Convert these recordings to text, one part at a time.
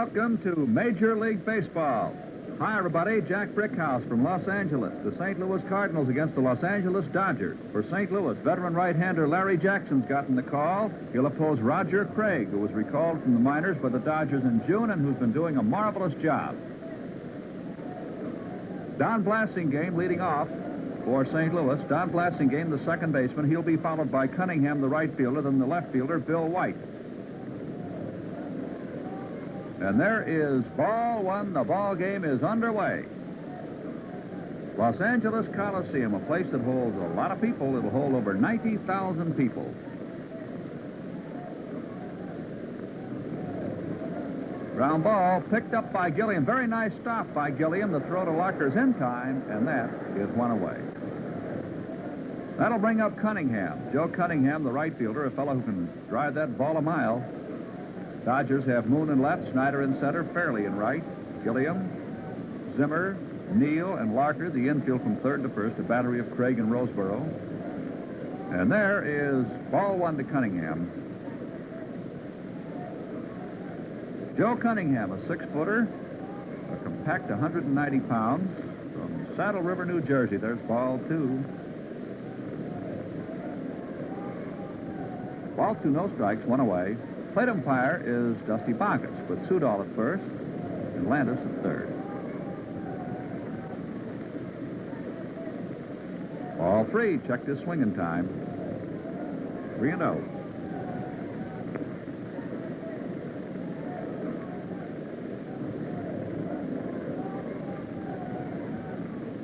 Welcome to Major League Baseball. Hi, everybody. Jack Brickhouse from Los Angeles. The St. Louis Cardinals against the Los Angeles Dodgers. For St. Louis, veteran right-hander Larry Jackson's gotten the call. He'll oppose Roger Craig, who was recalled from the minors by the Dodgers in June and who's been doing a marvelous job. Don Blasingame leading off for St. Louis. Don Blasingame, the second baseman. He'll be followed by Cunningham, the right fielder, then the left fielder, Bill White. And there is ball one. The ball game is underway. Los Angeles Coliseum, a place that holds a lot of people. It'll hold over 90,000 people. Ground ball picked up by Gilliam. Very nice stop by Gilliam. The throw to Locker's in time, and that is one away. That'll bring up Cunningham. Joe Cunningham, the right fielder, a fellow who can drive that ball a mile. Dodgers have Moon in left, Snyder in center, Fairley in right, Gilliam, Zimmer, Neal, and Larker, the infield from third to first, a battery of Craig and Roseboro. And there is ball one to Cunningham. Joe Cunningham, a six-footer, a compact 190 pounds, from Saddle River, New Jersey. There's ball two. Ball two, no strikes, one away. Plate umpire is Dusty Bacchus, with Sudol at first and Landis at third. Ball three, checked his swinging time. 3-0.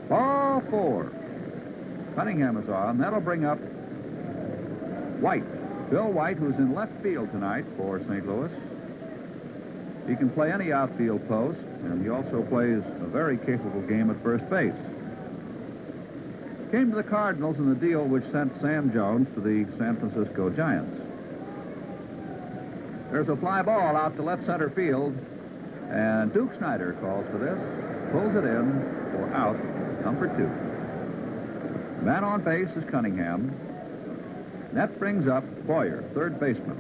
Ball four. Cunningham is on. That'll bring up White. Bill White, who's in left field tonight for St. Louis. He can play any outfield post, and he also plays a very capable game at first base. Came to the Cardinals in the deal which sent Sam Jones to the San Francisco Giants. There's a fly ball out to left center field, and Duke Snyder calls for this, pulls it in for out, number 2. Man on base is Cunningham. That brings up Boyer, third baseman.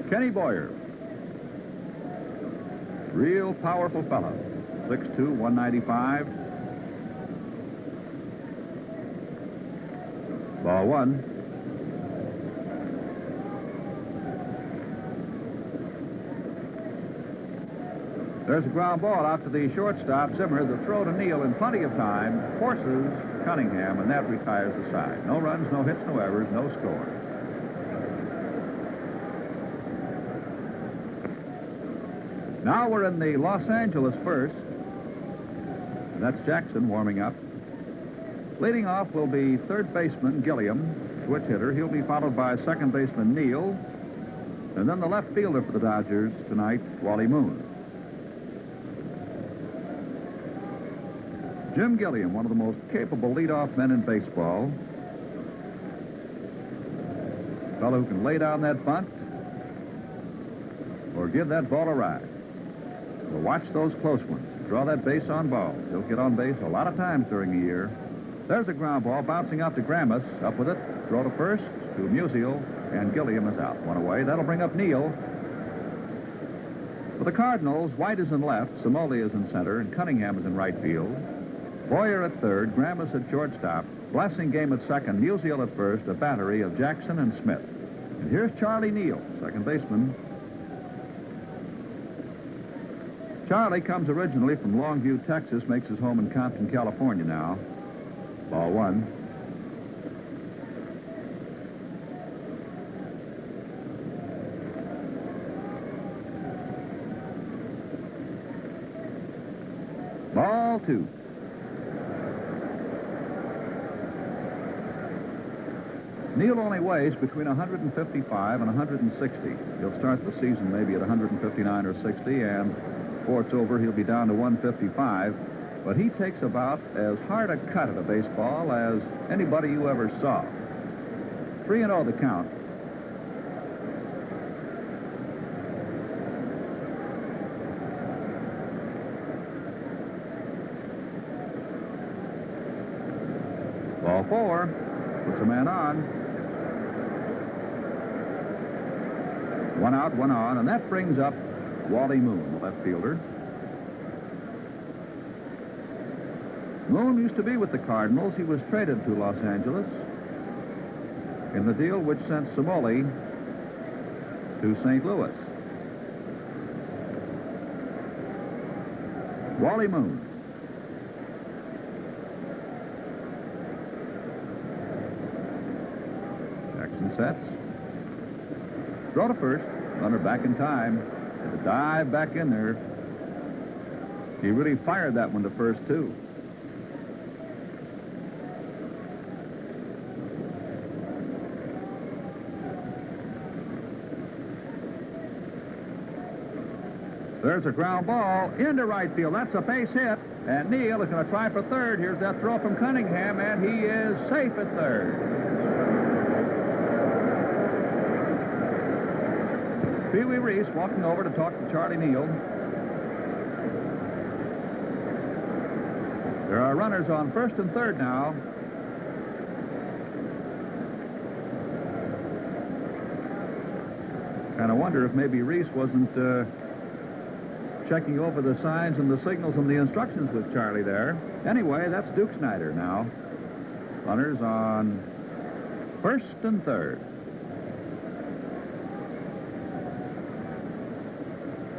Kenny Boyer. Real powerful fellow. 6'2", 195. Ball one. There's a ground ball out to the shortstop, Zimmer. The throw to Neal in plenty of time forces Cunningham, and that retires the side. No runs, no hits, no errors, no score. Now we're in the Los Angeles first. And that's Jackson warming up. Leading off will be third baseman Gilliam, switch hitter. He'll be followed by second baseman Neal, and then the left fielder for the Dodgers tonight, Wally Moon. Jim Gilliam, one of the most capable leadoff men in baseball. A fellow who can lay down that bunt or give that ball a ride. So watch those close ones. Draw that base on ball. He'll get on base a lot of times during the year. There's a ground ball bouncing out to Gramus. Up with it. Throw to first to Musial, and Gilliam is out. One away. That'll bring up Neal. For the Cardinals, White is in left, Samoli is in center, and Cunningham is in right field. Boyer at third, Gramus at shortstop, Blasingame at second, Musial at first, a battery of Jackson and Smith. And here's Charlie Neal, second baseman. Charlie comes originally from Longview, Texas, makes his home in Compton, California now. Ball one. Ball two. Neal only weighs between 155 and 160. He'll start the season maybe at 159 or 60, and before it's over, he'll be down to 155. But he takes about as hard a cut at a baseball as anybody you ever saw. 3-0 the count. Ball four. Puts a man on. One out, one on, and that brings up Wally Moon, the left fielder. Moon used to be with the Cardinals. He was traded to Los Angeles in the deal which sent Somoli to St. Louis. Wally Moon. Jackson sets. Throw to first. Runner back in time. Had to dive back in there. He really fired that one to first, too. There's a ground ball into right field. That's a base hit. And Neal is going to try for third. Here's that throw from Cunningham, and he is safe at third. Pee Wee Reese walking over to talk to Charlie Neal. There are runners on first and third now. Kind of wonder if maybe Reese wasn't checking over the signs and the signals and the instructions with Charlie there. Anyway, that's Duke Snyder now. Runners on first and third.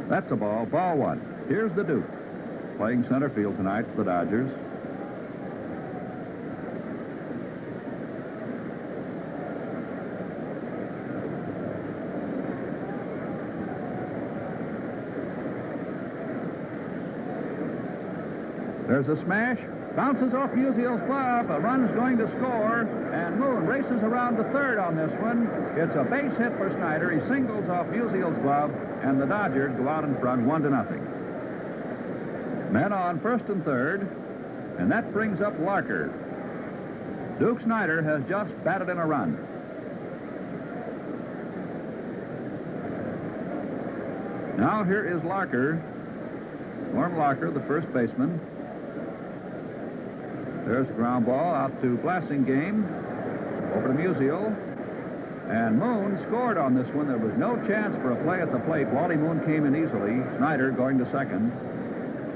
That's a ball. Ball one. Here's the Duke, playing center field tonight for the Dodgers. There's a smash. Bounces off Musial's glove. A run's going to score. And Moon races around to third on this one. It's a base hit for Snyder. He singles off Musial's glove. And the Dodgers go out in front 1-0. Men on first and third. And that brings up Larker. Duke Snyder has just batted in a run. Now here is Larker. Norm Larker, the first baseman. There's a ground ball out to Blassingame. Over to Musial. And Moon scored on this one. There was no chance for a play at the plate. Wally Moon came in easily. Snyder going to second.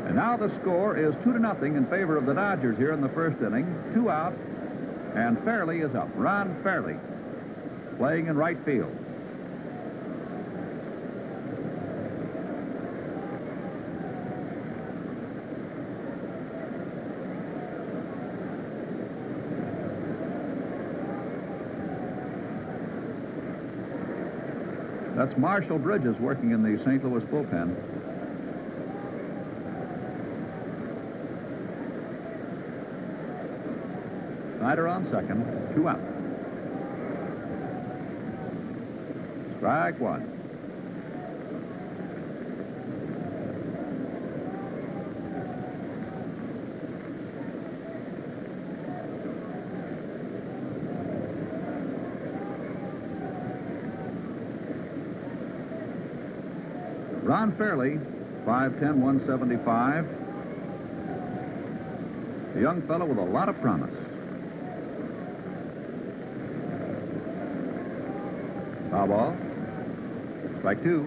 And now the score is 2-0 in favor of the Dodgers here in the first inning. 2 out. And Fairley is up. Ron Fairley playing in right field. That's Marshall Bridges working in the St. Louis bullpen. Snyder on second, 2 out. Strike one. Ron Fairley, 5'10", 175. A young fellow with a lot of promise. Foul ball. Strike two.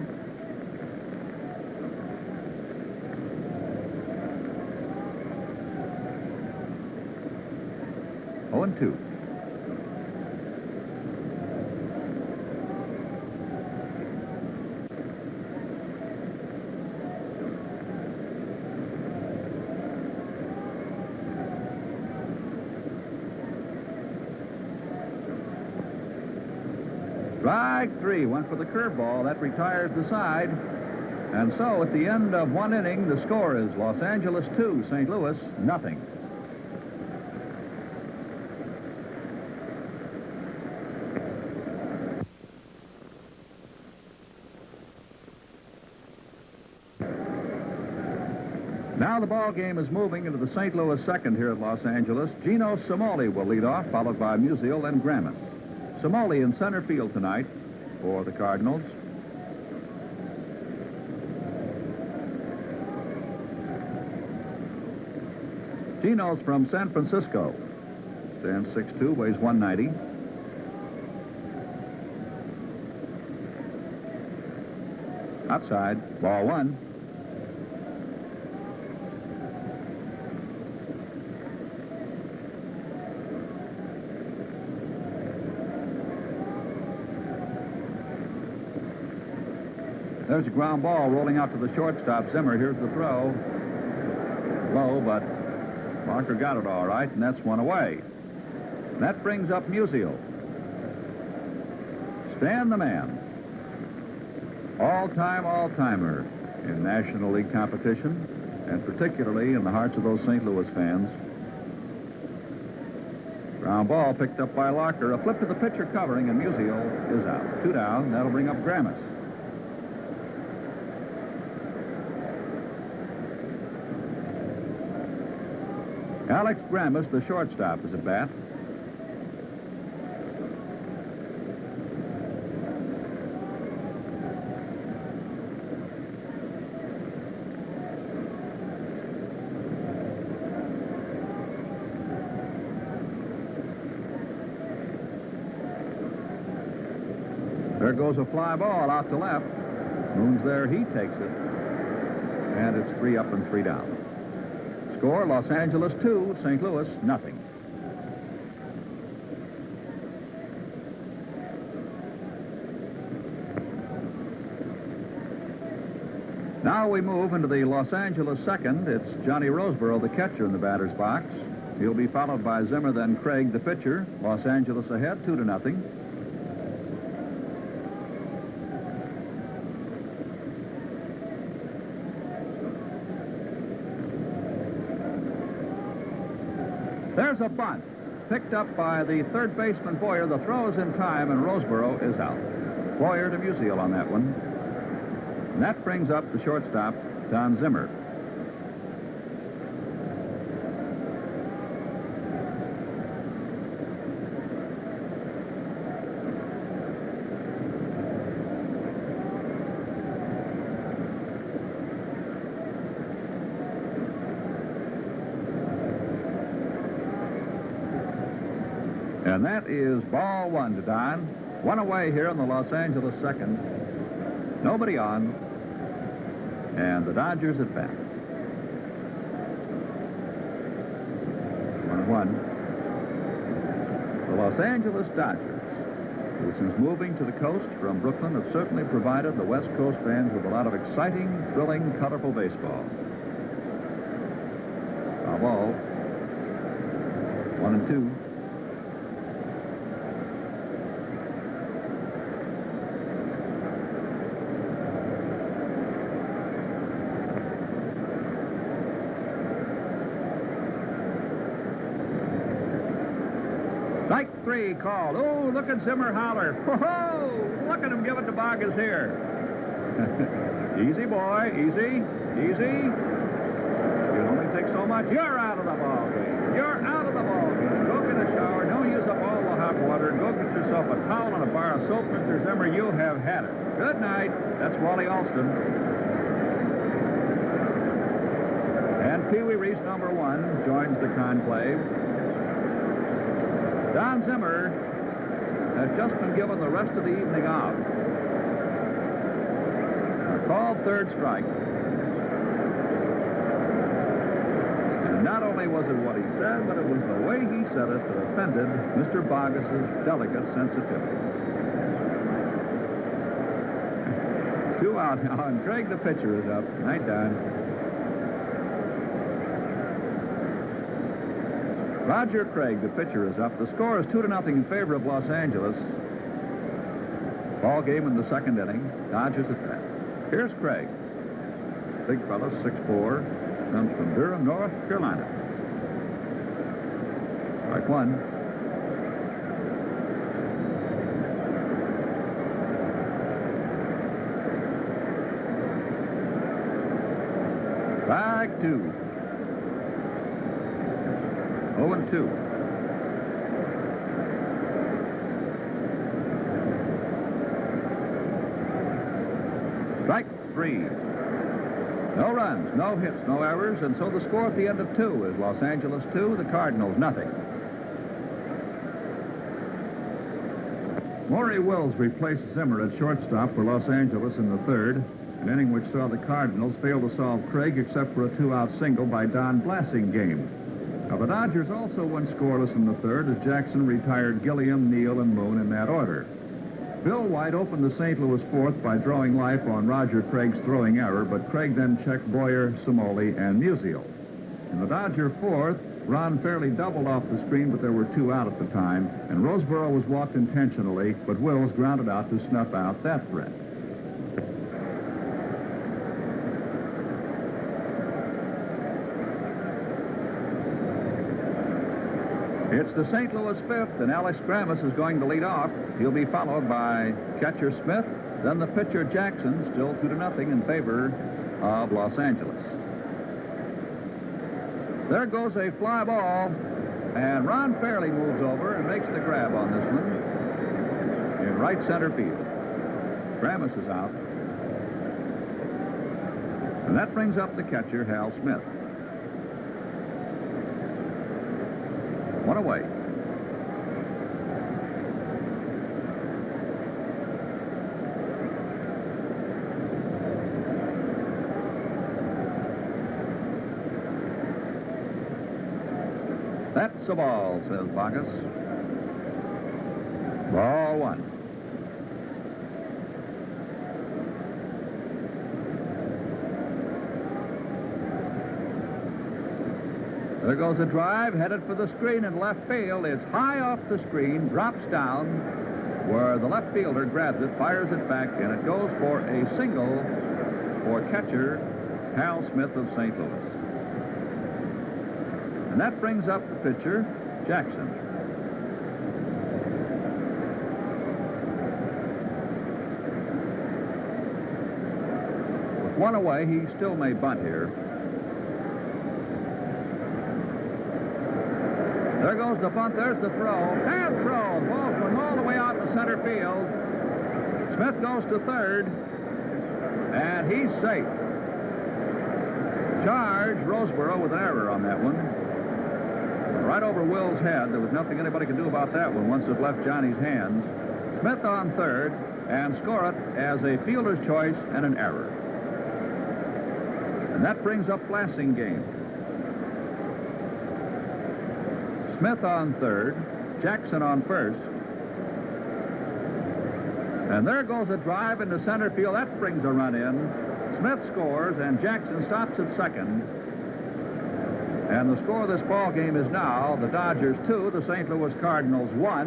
Oh, and 2. Strike 3. Went for the curveball. That retires the side. And so at the end of one inning, the score is Los Angeles 2, St. Louis nothing. Now the ball game is moving into the St. Louis second here at Los Angeles. Gino Somoli will lead off, followed by Musial and Gramis. Somoli in center field tonight for the Cardinals. Gino's from San Francisco. Stands 6'2", weighs 190. Outside, ball one. There's a ground ball rolling out to the shortstop, Zimmer. Here's the throw. Low, but Barker got it all right, and that's one away. That brings up Musial. Stan the man. All-time, all-timer in National League competition, and particularly in the hearts of those St. Louis fans. Ground ball picked up by Locker. A flip to the pitcher covering, and Musial is out. 2 down. That'll bring up Gramis. Alex Gramis, the shortstop, is at bat. There goes a fly ball out to left. Moon's there. He takes it. And it's 3 up and 3 down. Score, Los Angeles 2, St. Louis nothing. Now we move into the Los Angeles second. It's Johnny Roseboro, the catcher, in the batter's box. He'll be followed by Zimmer, then Craig, the pitcher. Los Angeles ahead, 2-0. There's a bunt. Picked up by the third baseman, Boyer. The throw is in time, and Roseboro is out. Boyer to Musial on that one. And that brings up the shortstop, Don Zimmer. And that is ball one to Don. One away here in the Los Angeles second. Nobody on. And the Dodgers at bat. 1-1. The Los Angeles Dodgers, who since moving to the coast from Brooklyn have certainly provided the West Coast fans with a lot of exciting, thrilling, colorful baseball. Foul ball. 1-2. Strike 3 called. Oh, look at Zimmer holler. Whoa! Look at him give it to Boggess here. Easy, boy. Easy. Easy. You only take so much. You're out of the ball game. You're out of the ball game. Go get a shower. Don't use up all the hot water. Go get yourself a towel and a bar of soap, Mr. Zimmer. You have had it. Good night. That's Wally Alston. And Pee Wee Reese, number 1, joins the conclave. Don Zimmer has just been given the rest of the evening off. A called third strike. And not only was it what he said, but it was the way he said it that offended Mr. Boggess's delicate sensitivities. 2 out now, and Craig, the pitcher, is up. Night, Don. Roger Craig, the pitcher, is up. The score is 2-0 in favor of Los Angeles. Ball game in the second inning. Dodgers at bat. Here's Craig. Big fella, 6'4", comes from Durham, North Carolina. Strike 1. Strike 2. 0-2. Strike 3. No runs, no hits, no errors, and so the score at the end of 2 is Los Angeles 2, the Cardinals nothing. Maury Wills replaced Zimmer at shortstop for Los Angeles in the third, an inning which saw the Cardinals fail to solve Craig except for a two-out single by Don Blassingame. Now, the Dodgers also went scoreless in the third as Jackson retired Gilliam, Neal, and Moon in that order. Bill White opened the St. Louis fourth by drawing life on Roger Craig's throwing error, but Craig then checked Boyer, Samoli, and Musial. In the Dodger fourth, Ron Fairley doubled off the screen, but there were two out at the time, and Roseboro was walked intentionally, but Wills grounded out to snuff out that threat. It's the St. Louis fifth, and Alex Grammas is going to lead off. He'll be followed by catcher Smith, then the pitcher Jackson, still 2-0 in favor of Los Angeles. There goes a fly ball, and Ron Fairley moves over and makes the grab on this one in right center field. Grammas is out. And that brings up the catcher, Hal Smith. One away. That's a ball, says Bacchus. Ball one. There goes a drive, headed for the screen in left field. It's high off the screen, drops down where the left fielder grabs it, fires it back, and it goes for a single for catcher Hal Smith of St. Louis. And that brings up the pitcher, Jackson. With one away, he still may bunt here. There goes the bunt. There's the throw. And throw. Ball's going all the way out to center field. Smith goes to third. And he's safe. Charge Roseboro with an error on that one. Right over Will's head. There was nothing anybody could do about that one once it left Johnny's hands. Smith on third, and score it as a fielder's choice and an error. And that brings up Blassingame. Smith on third, Jackson on first. And there goes a drive into center field. That brings a run in. Smith scores, and Jackson stops at second. And the score of this ball game is now the Dodgers 2, the St. Louis Cardinals 1.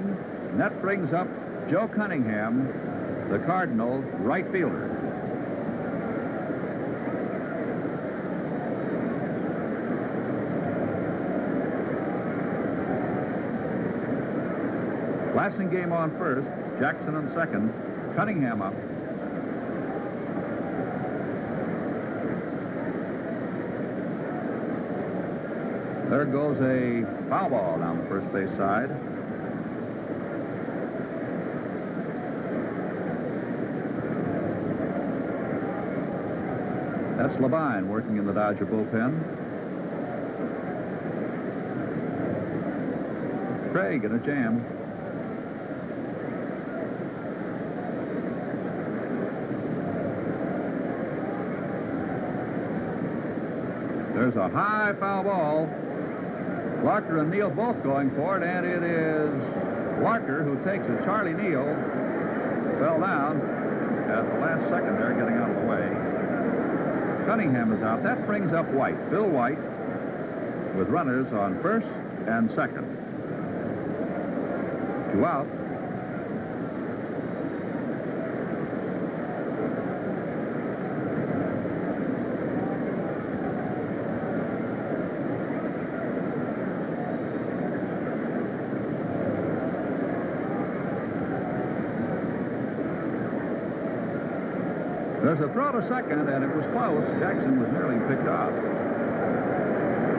And that brings up Joe Cunningham, the Cardinal right fielder. Blassingame on first, Jackson on second, Cunningham up. There goes a foul ball down the first base side. That's Levine working in the Dodger bullpen. Craig in a jam. There's a high foul ball. Larker and Neal both going for it, and it is Larker who takes it. Charlie Neal fell down at the last second there, getting out of the way. Cunningham is out. That brings up White, Bill White, with runners on first and second. 2 out. There's a throw to second, and it was close. Jackson was nearly picked off.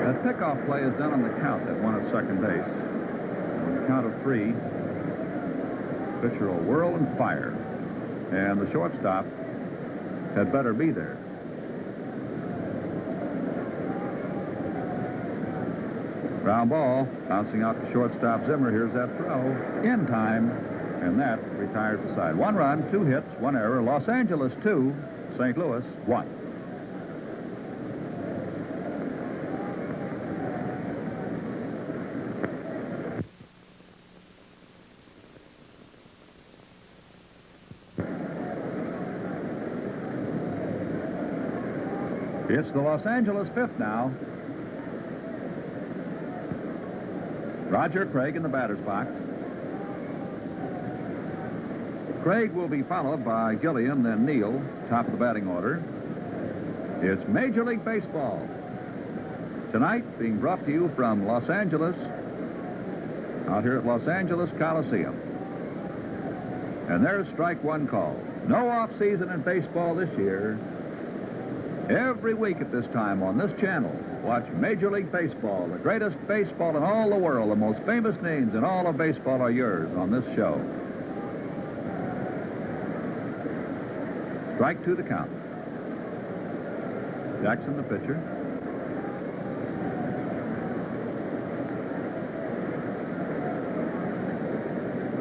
That pickoff play is done on the count at one at second base. On the count of 3, pitcher will whirl and fire, and the shortstop had better be there. Ground ball, bouncing out to shortstop Zimmer. Here's that throw in time. And that retires the side. 1 run, 2 hits, 1 error. Los Angeles 2, St. Louis 1. It's the Los Angeles fifth now. Roger Craig in the batter's box. Craig will be followed by Gilliam, then Neal, top of the batting order. It's Major League Baseball. Tonight, being brought to you from Los Angeles, out here at Los Angeles Coliseum. And there's strike one call. No off-season in baseball this year. Every week at this time on this channel, watch Major League Baseball, the greatest baseball in all the world. The most famous names in all of baseball are yours on this show. Strike two the count. Jackson, the pitcher.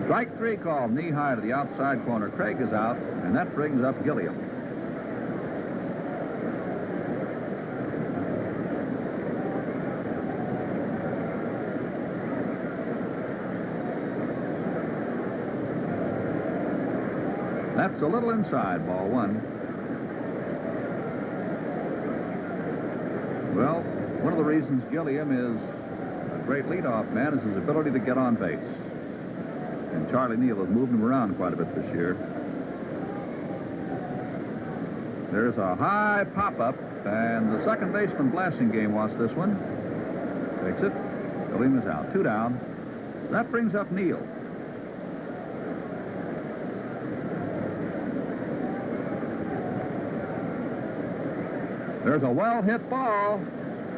Strike three called, knee high to the outside corner. Craig is out, and that brings up Gilliam. That's a little inside, ball one. Well, one of the reasons Gilliam is a great leadoff man is his ability to get on base. And Charlie Neal has moved him around quite a bit this year. There's a high pop-up, and the second baseman Blasingame wants this one. Takes it. Gilliam is out. Two down. That brings up Neal. There's a well-hit ball.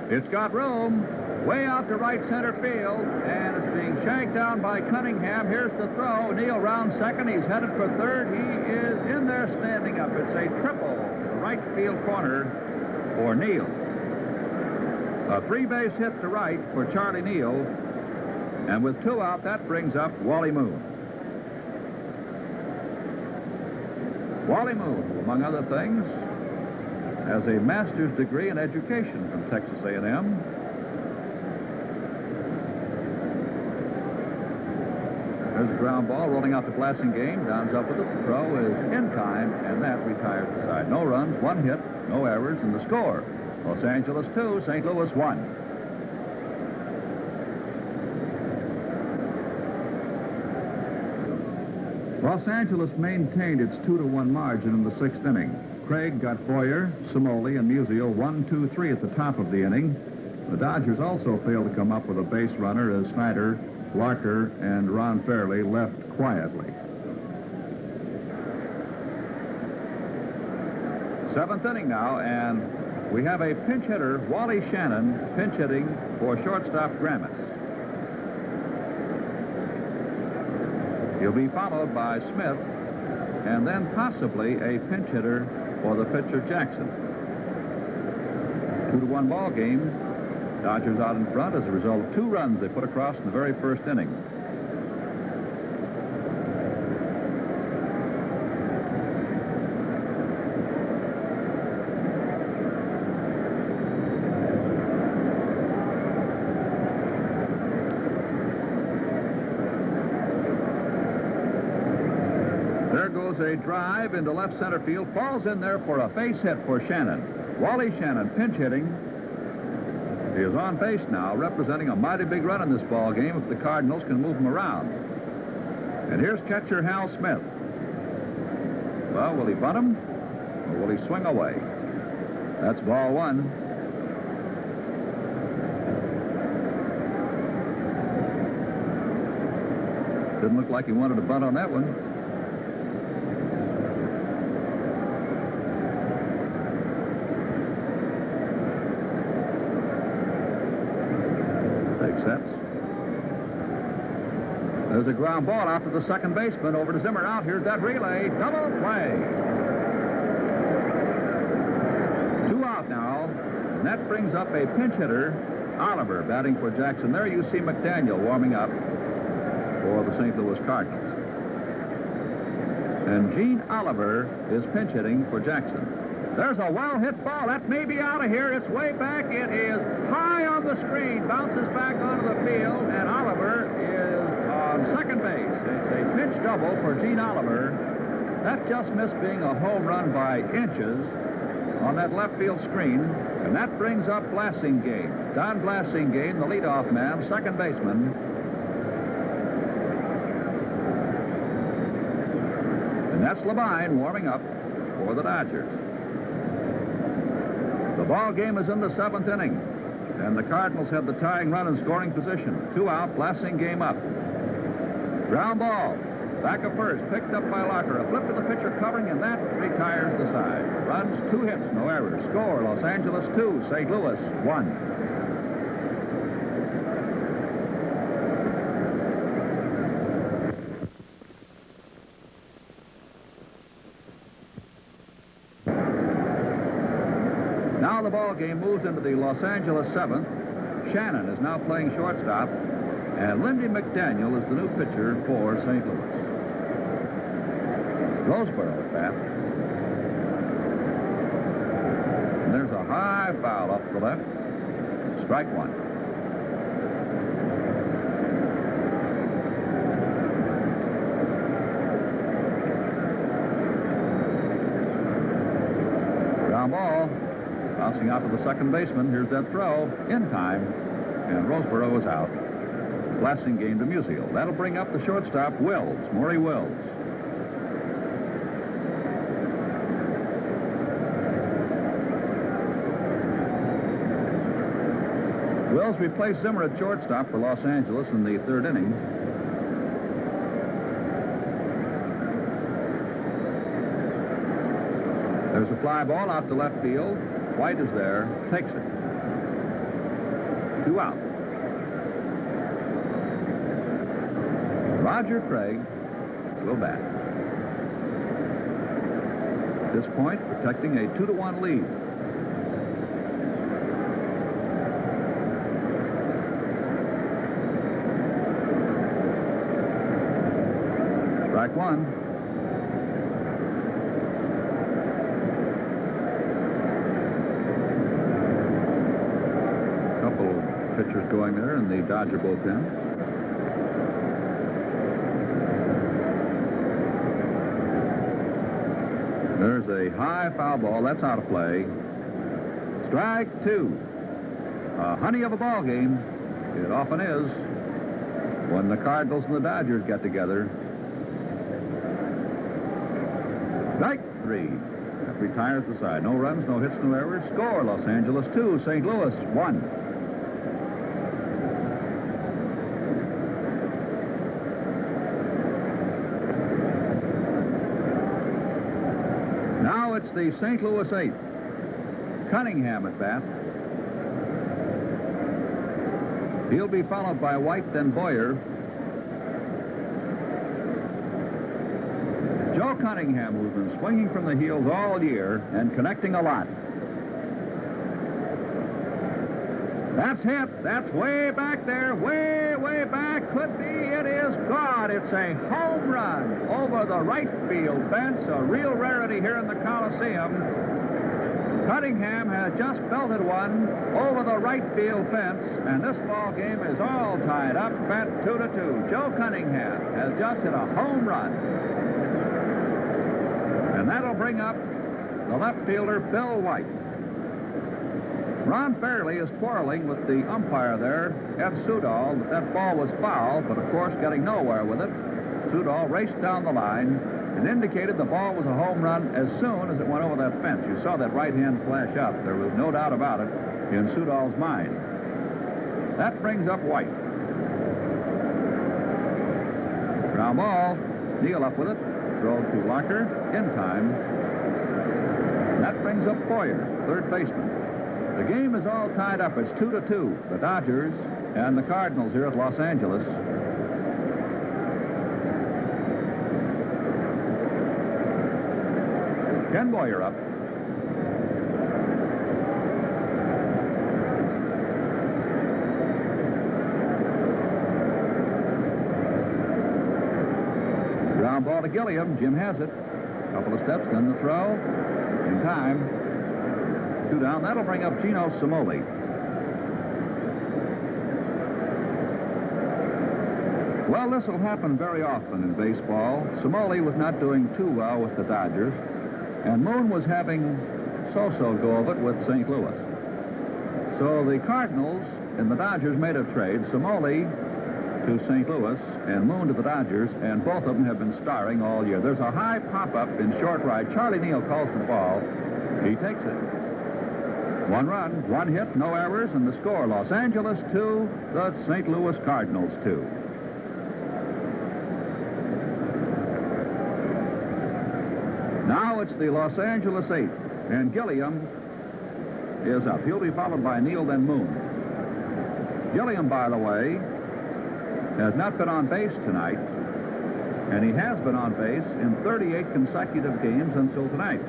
It's got room. Way out to right center field, and it's being shanked down by Cunningham. Here's the throw. Neal round second. He's headed for third. He is in there standing up. It's a triple to the right field corner for Neal. A three-base hit to right for Charlie Neal. And with two out, that brings up Wally Moon. Wally Moon, among other things, has a master's degree in education from Texas A&M. There's a ground ball rolling out to Blasingame. Downs up with it. The throw is in time, and that retires the side. No runs, one hit, no errors, and the score. Los Angeles 2, St. Louis 1. Los Angeles maintained its 2-1 margin in the sixth inning. Craig got Boyer, Simoli, and Musial 1, 2, 3 at the top of the inning. The Dodgers also failed to come up with a base runner as Snyder, Larker, and Ron Fairley left quietly. Seventh inning now, and we have a pinch hitter, Wally Shannon, pinch hitting for shortstop Gramis. He'll be followed by Smith, and then possibly a pinch hitter for the pitcher Jackson. 2-1 ball game. Dodgers out in front as a result of 2 runs they put across in the very first inning. There goes a drive into left center field. Falls in there for a base hit for Shannon. Wally Shannon pinch hitting. He is on base now, representing a mighty big run in this ball game if the Cardinals can move him around. And here's catcher Hal Smith. Well, will he bunt him, or will he swing away? That's ball one. Didn't look like he wanted to bunt on that one. There's a ground ball out to the second baseman, over to Zimmer. Out, here's that relay. Double play. 2 out now, and that brings up a pinch hitter, Oliver, batting for Jackson. There you see McDaniel warming up for the St. Louis Cardinals. And Gene Oliver is pinch hitting for Jackson. There's a well-hit ball. That may be out of here. It's way back. It is high on the screen. Bounces back onto the field, and Oliver is on second base. It's a pitch double for Gene Oliver. That just missed being a home run by inches on that left field screen, and that brings up Blassingame. Don Blassingame, the leadoff man, second baseman. And that's Levine warming up for the Dodgers. The ball game is in the seventh inning, and the Cardinals have the tying run in scoring position. 2 out, Blassingame up. Ground ball. Back of first, picked up by Locker. A flip to the pitcher covering, and that retires the side. Runs, 2 hits, no errors. Score, Los Angeles 2, St. Louis 1. Now the ball game moves into the Los Angeles 7th. Shannon is now playing shortstop, and Lindy McDaniel is the new pitcher for St. Louis. Roseboro at bat. And there's a high foul off the left. Strike 1. Ground ball. Bouncing out to the second baseman. Here's that throw. In time. And Roseboro is out. Blassingame to Musial. That'll bring up the shortstop, Wills. Maury Wills. Wills replaced Zimmer at shortstop for Los Angeles in the third inning. There's a fly ball out to left field. White is there, takes it. 2 out. Roger Craig will bat. At this point, protecting a 2-1 lead. Strike 1. Couple pitchers going there in the Dodger bullpen. There's a high foul ball. That's out of play. Strike 2. A honey of a ball game. It often is when the Cardinals and the Dodgers get together. Strike 3. That retires the side. No runs, no hits, no errors. Score, Los Angeles 2, St. Louis 1. Now it's the St. Louis 8th. Cunningham at bat. He'll be followed by White, then Boyer. Joe Cunningham, who's been swinging from the heels all year and connecting a lot. That's hit. That's way back there. Way, way back. Could be. It is gone. It's a home run over the right field fence. A real rarity here in the Coliseum. Cunningham has just belted one over the right field fence, and this ball game is all tied up at 2-2. Joe Cunningham has just hit a home run. And that'll bring up the left fielder, Bill White. Ron Fairley is quarreling with the umpire there, F. Sudol, that ball was foul, but of course getting nowhere with it. Sudol raced down the line and indicated the ball was a home run as soon as it went over that fence. You saw that right hand flash up. There was no doubt about it in Sudol's mind. That brings up White. Ground ball. Neal up with it. Throw to Locker. In time. That brings up Boyer, third baseman. The game is all tied up. It's 2-2. The Dodgers and the Cardinals here at Los Angeles. Ken Boyer up. Ground ball to Gilliam. Jim has it. Couple of steps, then the throw. In time. 2 down. That'll bring up Gino Simoli. Well, this will happen very often in baseball. Simoli was not doing too well with the Dodgers, and Moon was having so-so go of it with St. Louis. So the Cardinals and the Dodgers made a trade. Simoli to St. Louis and Moon to the Dodgers, and both of them have been starring all year. There's a high pop-up in short right. Charlie Neal calls the ball. He takes it. 1 run, 1 hit, no errors, and the score, Los Angeles 2, the St. Louis Cardinals 2. Now it's the Los Angeles 8, and Gilliam is up. He'll be followed by Neal, then Moon. Gilliam, by the way, has not been on base tonight, and he has been on base in 38 consecutive games until tonight.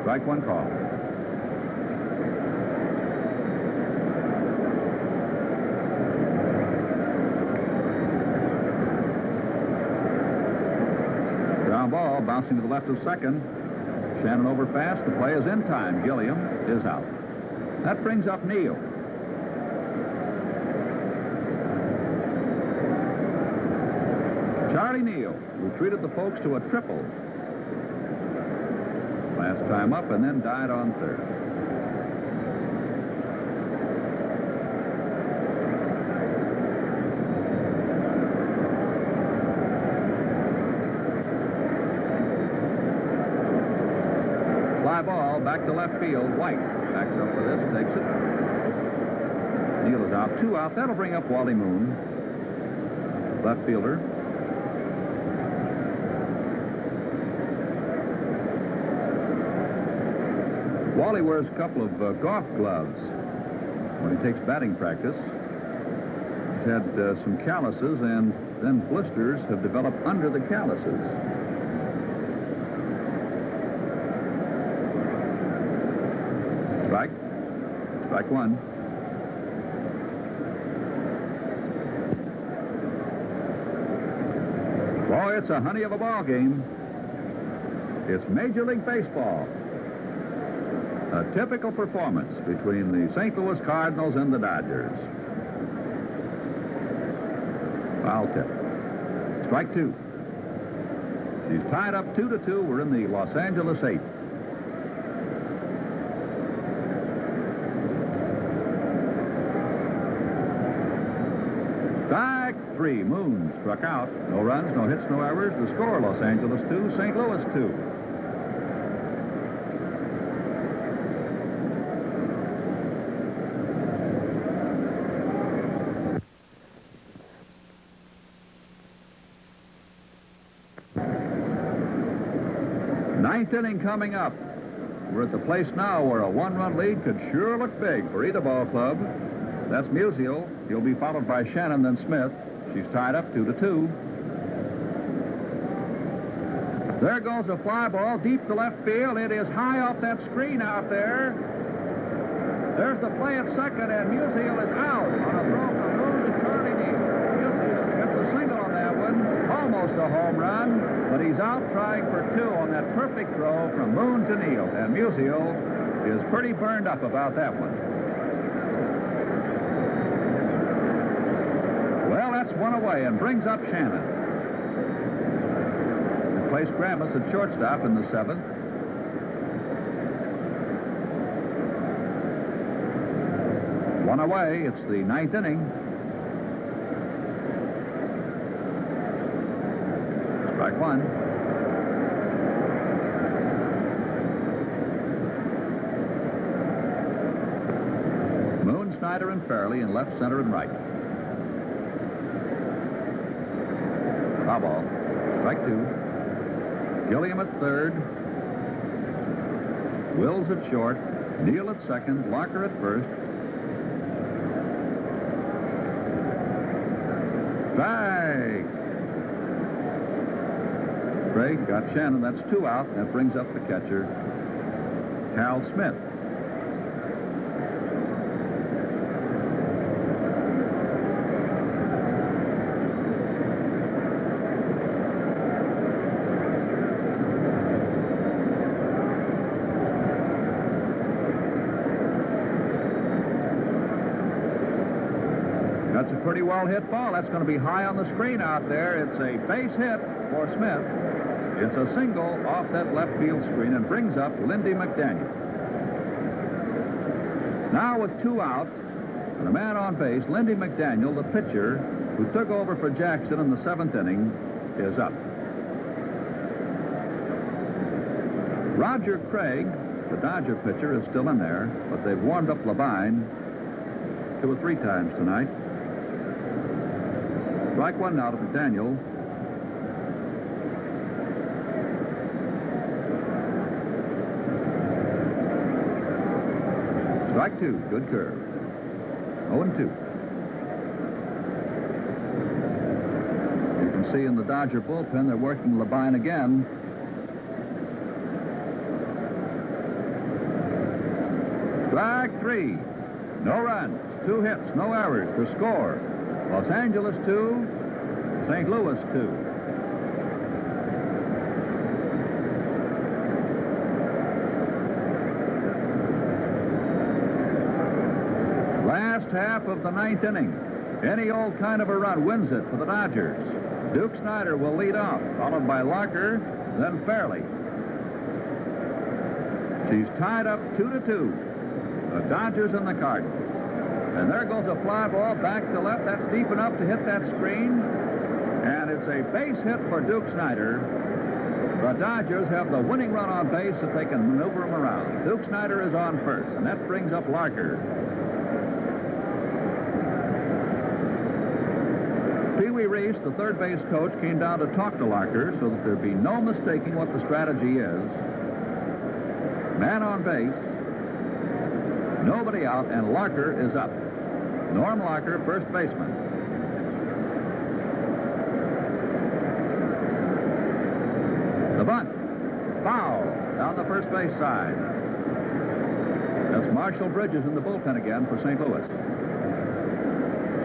Strike 1 call. Ground ball bouncing to the left of second. Shannon over fast. The play is in time. Gilliam is out. That brings up Neal. Charlie Neal, who treated the folks to a triple last time up and then died on third. Fly ball back to left field. White backs up for this, takes it. Neal is out. 2 out. That'll bring up Wally Moon, left fielder. Wally wears a couple of golf gloves when he takes batting practice. He's had some calluses, and then blisters have developed under the calluses. Strike 1. Boy, it's a honey of a ball game. It's Major League Baseball. A typical performance between the St. Louis Cardinals and the Dodgers. Foul tip. Strike 2. He's tied up 2-2. We're in the Los Angeles 8. Strike 3. Moon struck out. No runs, no hits, no errors. The score, Los Angeles 2, St. Louis 2. Ninth inning coming up. We're at the place now where a 1-run lead could sure look big for either ball club. That's Musial. He'll be followed by Shannon, then Smith. She's tied up 2-2. There goes a fly ball deep to left field. It is high off that screen out there. There's the play at second, and Musial is out on a throw from Moon to Charlie Neal. Musial gets a single on that one. Almost a home run, but he's out trying for 2 on that perfect throw from Moon to Neal. And Musial is pretty burned up about that one. Well, that's 1 away and brings up Shannon. He plays Gramus at shortstop in the 7th. One away. It's the 9th inning. Strike 1. Moon, Snyder, and Fairley in left, center, and right. Foul ball. Strike 2. Gilliam at third. Wills at short. Neal at second. Locker at first. Strike. Craig got Shannon. That's 2 out. That brings up the catcher, Hal Smith. pretty well hit ball. That's going to be high on the screen out there. It's a base hit for Smith. It's a single off that left field screen and brings up Lindy McDaniel. Now with 2 outs and a man on base, Lindy McDaniel, the pitcher who took over for Jackson in the 7th inning, is up. Roger Craig, the Dodger pitcher, is still in there, but they've warmed up Labine 2 or 3 times tonight. Strike 1 now to McDaniel. Strike 2, good curve. 0-2. You can see in the Dodger bullpen they're working Labine again. Strike 3. No runs, 2 hits, no errors. The score: Los Angeles 2, St. Louis 2. Last half of the 9th inning. Any old kind of a run wins it for the Dodgers. Duke Snyder will lead off, followed by Locker, then Fairley. She's tied up 2-2. The Dodgers and the Cardinals. And there goes a fly ball back to left. That's deep enough to hit that screen. And it's a base hit for Duke Snyder. The Dodgers have the winning run on base if they can maneuver him around. Duke Snyder is on first, and that brings up Larker. Pee Wee Reese, the third base coach, came down to talk to Larker so that there'd be no mistaking what the strategy is. Man on base. Nobody out, and Larker is up. Norm Larker, first baseman. The bunt. Foul down the first base side. That's Marshall Bridges in the bullpen again for St. Louis.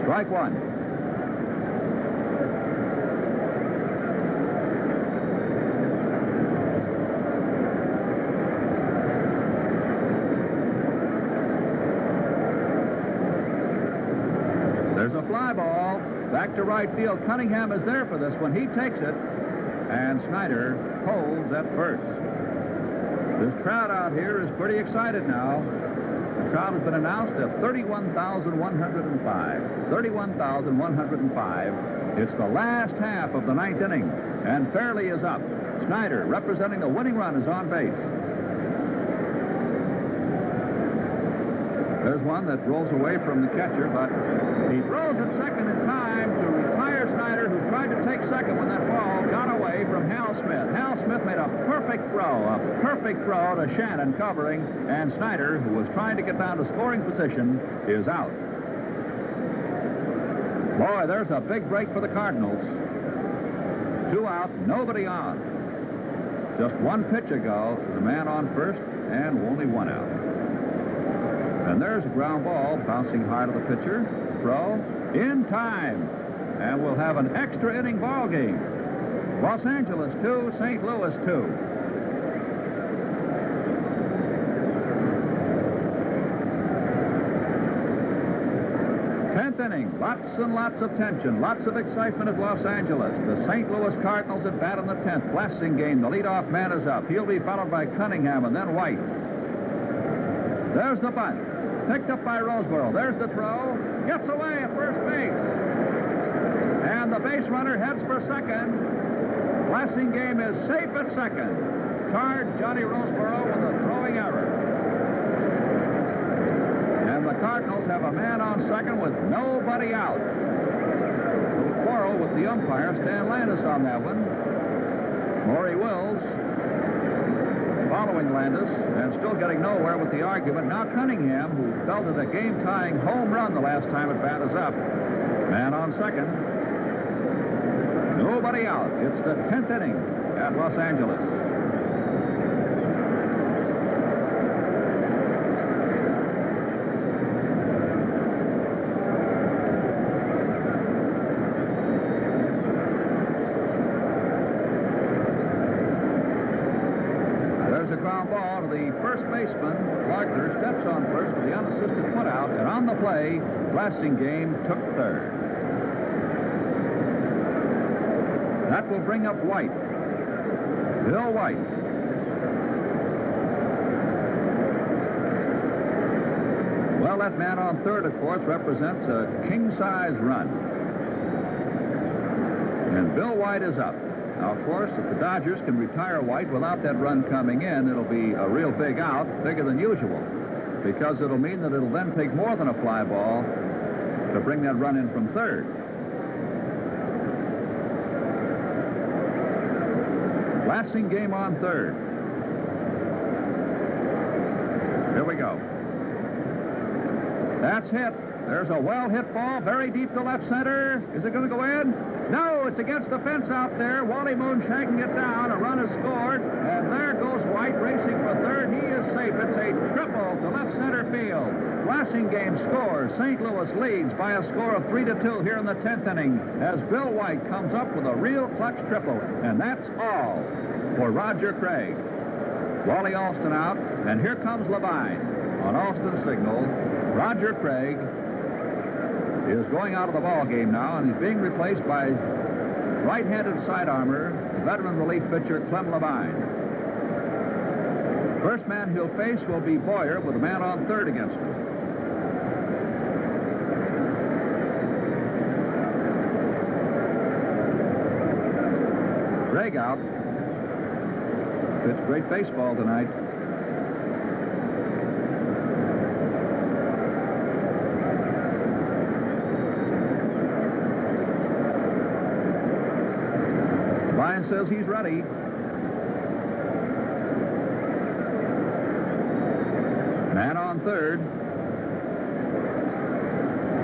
Strike 1. There's a fly ball back to right field. Cunningham is there for this one. He takes it, and Snyder holds at first. This crowd out here is pretty excited now. The crowd has been announced at 31,105. 31,105. It's the last half of the 9th inning, and Fairley is up. Snyder, representing the winning run, is on base. There's one that rolls away from the catcher, but he throws it second in time to retire Snyder, who tried to take second when that ball got away from Hal Smith. Hal Smith made a perfect throw to Shannon covering, and Snyder, who was trying to get down to scoring position, is out. Boy, there's a big break for the Cardinals. 2 out, nobody on. Just 1 pitch ago, the man on first, and only 1 out. And there's a ground ball bouncing high to the pitcher. Throw in time. And we'll have an extra inning ball game. Los Angeles 2, St. Louis 2. 10th inning. Lots and lots of tension. Lots of excitement at Los Angeles. The St. Louis Cardinals at bat in the 10th. Blasingame, the leadoff man, is up. He'll be followed by Cunningham and then White. There's the bunt. Picked up by Roseboro. There's the throw. Gets away at first base. And the base runner heads for second. Blasingame is safe at second. Charged Johnny Roseboro with a throwing error. And the Cardinals have a man on second with nobody out. A little quarrel with the umpire, Stan Landis, on that one. Maury Wills following Landis and still getting nowhere with the argument. Now Cunningham, who belted a game-tying home run the last time at bat, is up. Man on second. Nobody out. It's the 10th inning at Los Angeles. Ball to the first baseman. Larker steps on first with the unassisted putout, and on the play, Blasingame took third. That will bring up White. Bill White. Well, that man on third, of course, represents a king-size run. And Bill White is up. Now, of course, if the Dodgers can retire White without that run coming in, it'll be a real big out, bigger than usual, because it'll mean that it'll then take more than a fly ball to bring that run in from third. Blasting game on third. Here we go. That's hit. There's a well-hit ball, very deep to left center. Is it going to go in? No, it's against the fence out there. Wally Moon shanking it down. A run is scored, and there goes White racing for third. He is safe. It's a triple to left center field. Blasting game scores. St. Louis leads by a score of 3-2 here in the 10th inning as Bill White comes up with a real clutch triple. And that's all for Roger Craig. Wally Alston out, and here comes Levine. On Alston's signal, Roger Craig is going out of the ball game now, and he's being replaced by right-handed sidearmer, the veteran relief pitcher Clem Levine. First man he'll face will be Boyer with a man on third against him. Craig out. Pitched great baseball tonight. Levine says he's ready. Man on third.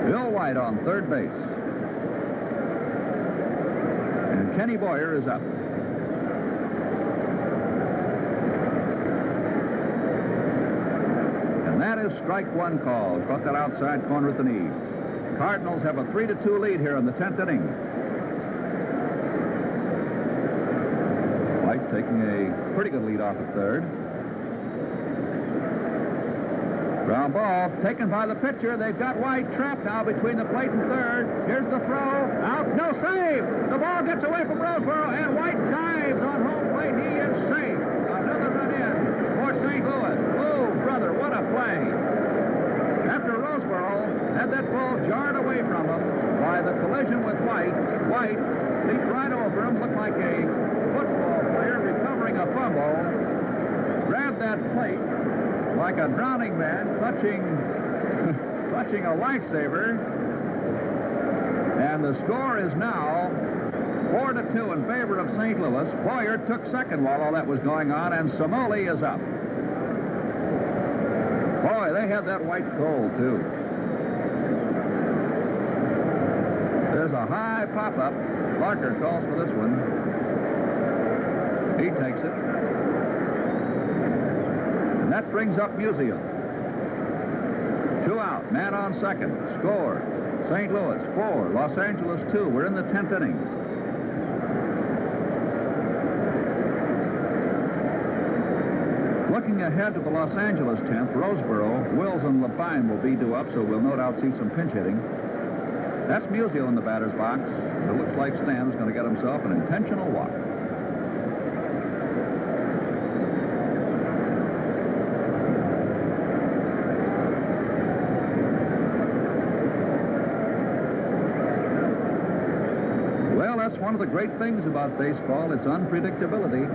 Bill White on third base. And Kenny Boyer is up. And that is strike one call. Struck that outside corner at the knee. Cardinals have a 3-2 lead here in the 10th inning. White taking a pretty good lead off at third. Ground ball taken by the pitcher. They've got White trapped now between the plate and third. Here's the throw. Out. No save. The ball gets away from Roseboro, and White dives on home plate. He is safe. Another run in for St. Louis. Oh, brother, what a play. After Roseboro had that ball jarred away from him by the collision with White, White leaped right over him, looked like a football player recovering a fumble, grabbed that plate like a drowning man clutching a lifesaver, and the score is now 4-2 in favor of St. Louis. Boyer took second while all that was going on, and Samoli is up. Boy, they had that White cold, too. There's a high pop-up. Larker calls for this one. He takes it. And that brings up Musial. 2 out. Man on second. Score. St. Louis 4. Los Angeles 2. We're in the 10th inning. Looking ahead to the Los Angeles 10th, Roseboro, Wills, and Levine will be due up, so we'll no doubt see some pinch hitting. That's Musial in the batter's box. It looks like Stan's going to get himself an intentional walk. Well, that's one of the great things about baseball, its unpredictability.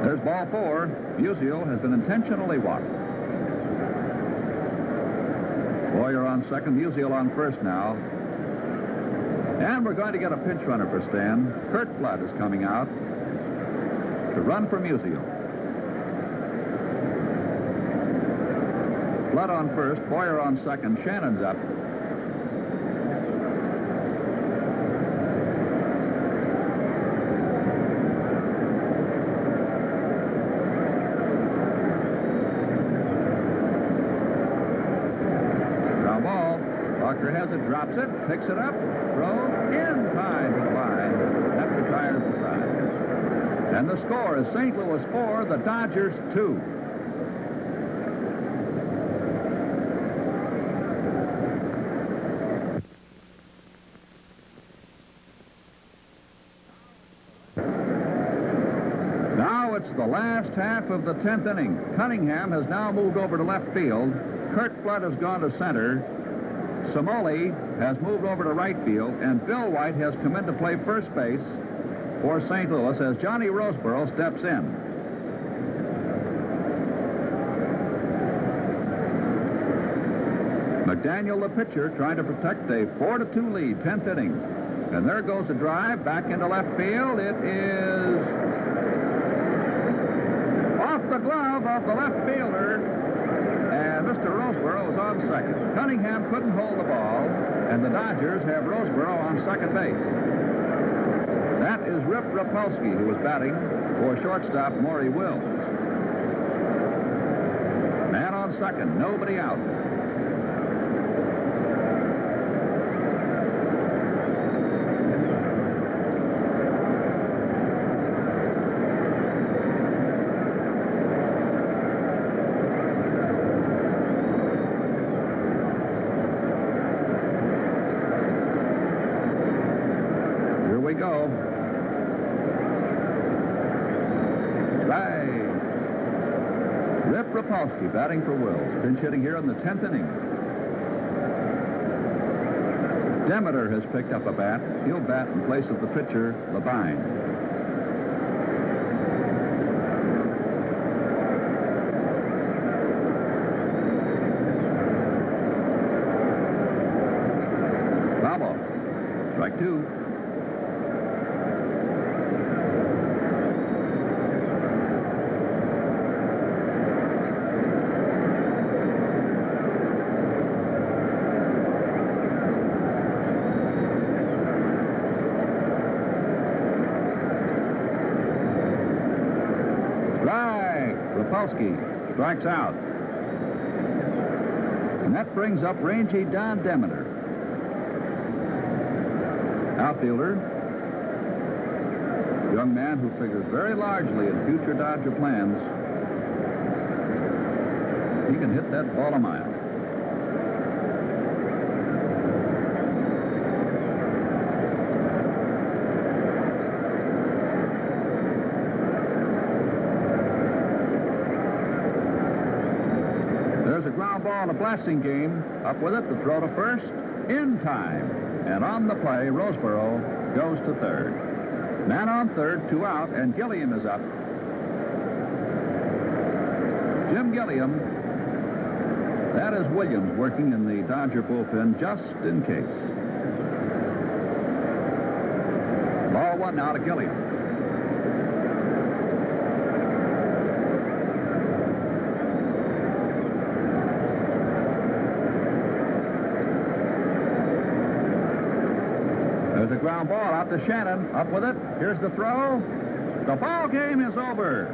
There's ball 4. Musial has been intentionally walked. Boyer on second, Musial on first now. And we're going to get a pinch runner for Stan. Kurt Flood is coming out to run for Musial. Flood on first, Boyer on second, Shannon's up. Has it, drops it, picks it up, throws in time to the line. That retires the side. And the score is St. Louis 4, the Dodgers 2. the last half of the 10th inning. Cunningham has now moved over to left field. Kurt Flood has gone to center. Samoli has moved over to right field, and Bill White has come in to play first base for St. Louis as Johnny Roseborough steps in. McDaniel, the pitcher, trying to protect a 4-2 lead, 10th inning. And there goes the drive back into left field. It is off the glove of the left fielder, and Mr. Roseborough is on second. Cunningham couldn't hold the ball, and the Dodgers have Roseborough on second base. That is Rip Rapolsky, who was batting for shortstop Maury Wills. Man on second, nobody out. Rapolsky batting for Wills. Pinch hitting here in the 10th inning. Demeter has picked up a bat. He'll bat in place of the pitcher, Levine. Foul ball. Strike two. Rapolsky strikes out. And that brings up rangy Don Demeter. Outfielder. Young man who figures very largely in future Dodger plans. He can hit that ball a mile. Ball, a blasting game. Up with it, the throw to first. In time. And on the play, Roseborough goes to third. Man on third, two out, and Gilliam is up. Jim Gilliam. That is Williams working in the Dodger bullpen just in case. Ball one now to Gilliam. There's a ground ball out to Shannon. Up with it. Here's the throw. The ball game is over.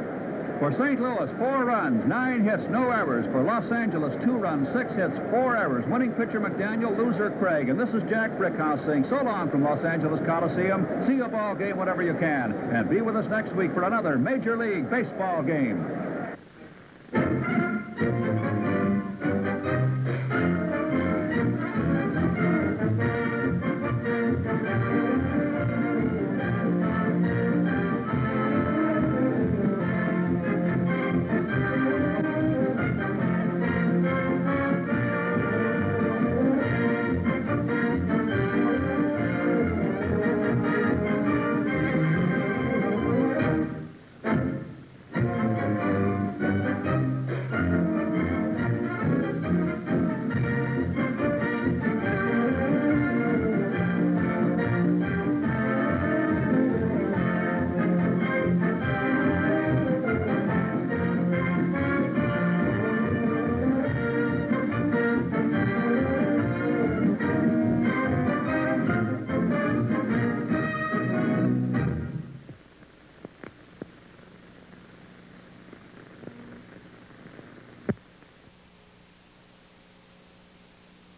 For St. Louis, 4 runs, 9 hits, no errors. For Los Angeles, 2 runs, 6 hits, 4 errors. Winning pitcher McDaniel, loser Craig. And this is Jack Brickhouse saying so long from Los Angeles Coliseum. See a ball game whenever you can. And be with us next week for another Major League Baseball game.